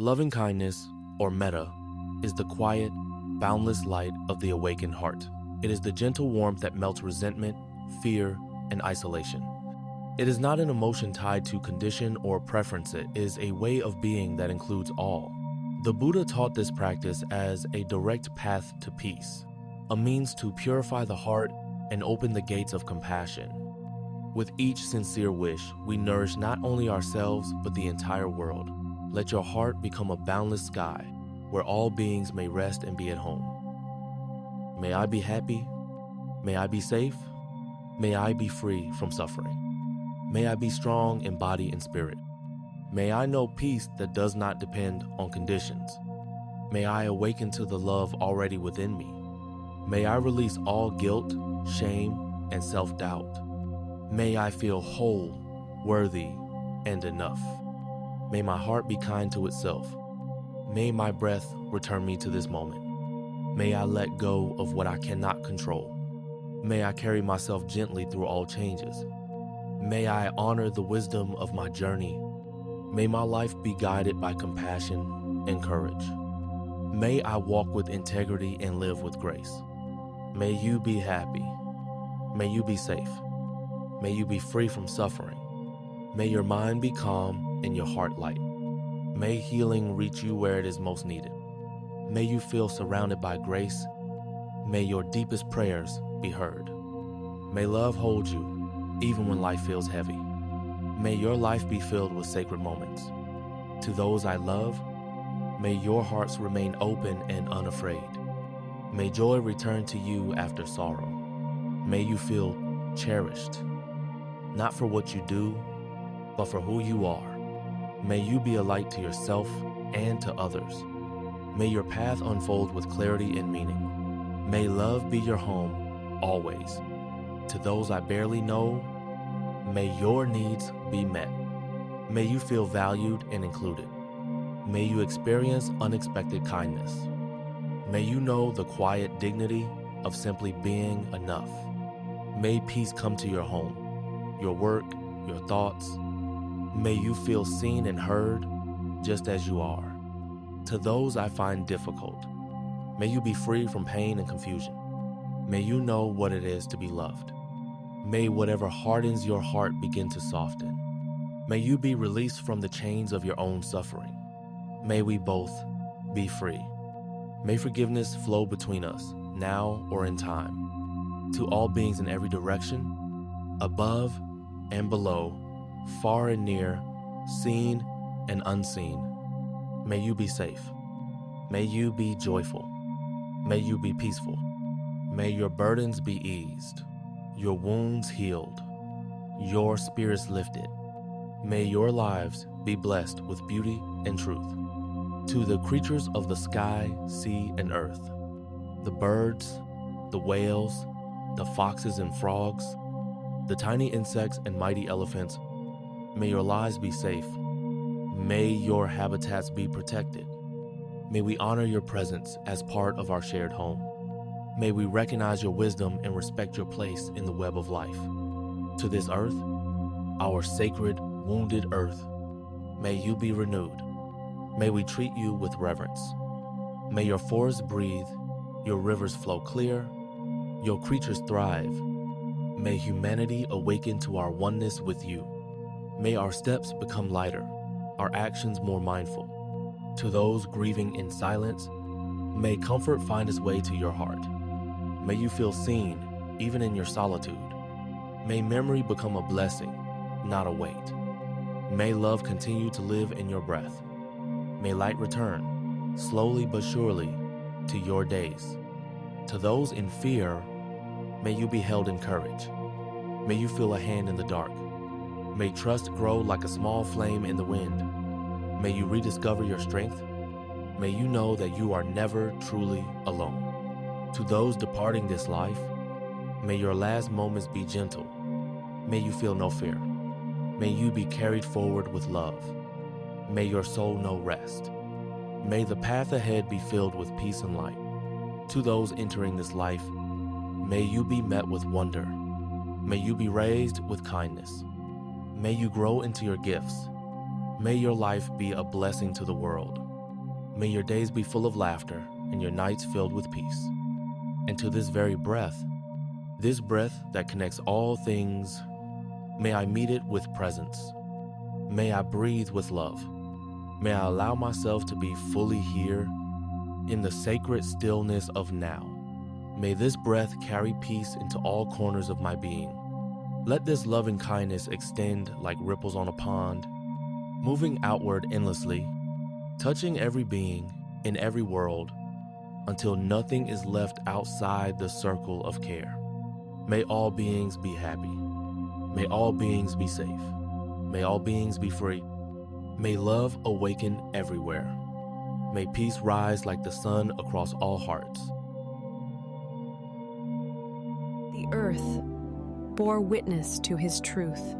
Loving kindness, or metta, is the quiet, boundless light of the awakened heart. It is the gentle warmth that melts resentment, fear, and isolation. It is not an emotion tied to condition or preference. It is a way of being that includes all. The Buddha taught this practice as a direct path to peace, a means to purify the heart and open the gates of compassion. With each sincere wish, we nourish not only ourselves but the entire world. Let your heart become a boundless sky where all beings may rest and be at home. May I be happy. May I be safe. May I be free from suffering. May I be strong in body and spirit. May I know peace that does not depend on conditions. May I awaken to the love already within me. May I release all guilt, shame, and self-doubt. May I feel whole, worthy, and enough. May my heart be kind to itself. May my breath return me to this moment. May I let go of what I cannot control. May I carry myself gently through all changes. May I honor the wisdom of my journey. May my life be guided by compassion and courage. May I walk with integrity and live with grace. May you be happy. May you be safe. May you be free from suffering. May your mind be calm and your heart light. May healing reach you where it is most needed. May you feel surrounded by grace. May your deepest prayers be heard. May love hold you, even when life feels heavy. May your life be filled with sacred moments. To those I love, may your hearts remain open and unafraid. May joy return to you after sorrow. May you feel cherished, not for what you do, but for who you are. May you be a light to yourself and to others. May your path unfold with clarity and meaning. May love be your home always. To those I barely know, may your needs be met. May you feel valued and included. May you experience unexpected kindness. May you know the quiet dignity of simply being enough. May peace come to your home, your work, your thoughts. May you feel seen and heard just as you are. To those I find difficult, may you be free from pain and confusion. May you know what it is to be loved. May whatever hardens your heart begin to soften. May you be released from the chains of your own suffering. May we both be free. May forgiveness flow between us, now or in time. To all beings in every direction, above and below, far and near, seen and unseen, may you be safe. May you be joyful. May you be peaceful. May your burdens be eased, your wounds healed, your spirits lifted. May your lives be blessed with beauty and truth. To the creatures of the sky, sea, and earth, the birds, the whales, the foxes and frogs, the tiny insects and mighty elephants, may your lives be safe. May your habitats be protected. May we honor your presence as part of our shared home. May we recognize your wisdom and respect your place in the web of life. To this earth, our sacred, wounded earth, may you be renewed. May we treat you with reverence. May your forests breathe, your rivers flow clear, your creatures thrive. May humanity awaken to our oneness with you. May our steps become lighter, our actions more mindful. To those grieving in silence, may comfort find its way to your heart. May you feel seen, even in your solitude. May memory become a blessing, not a weight. May love continue to live in your breath. May light return, slowly but surely, to your days. To those in fear, may you be held in courage. May you feel a hand in the dark. May trust grow like a small flame in the wind. May you rediscover your strength. May you know that you are never truly alone. To those departing this life, may your last moments be gentle. May you feel no fear. May you be carried forward with love. May your soul know rest. May the path ahead be filled with peace and light. To those entering this life, may you be met with wonder. May you be raised with kindness. May you grow into your gifts. May your life be a blessing to the world. May your days be full of laughter and your nights filled with peace. And to this very breath, this breath that connects all things, may I meet it with presence. May I breathe with love. May I allow myself to be fully here in the sacred stillness of now. May this breath carry peace into all corners of my being. Let this loving kindness extend like ripples on a pond, moving outward endlessly, touching every being in every world until nothing is left outside the circle of care. May all beings be happy. May all beings be safe. May all beings be free. May love awaken everywhere. May peace rise like the sun across all hearts. The earth bore witness to his truth.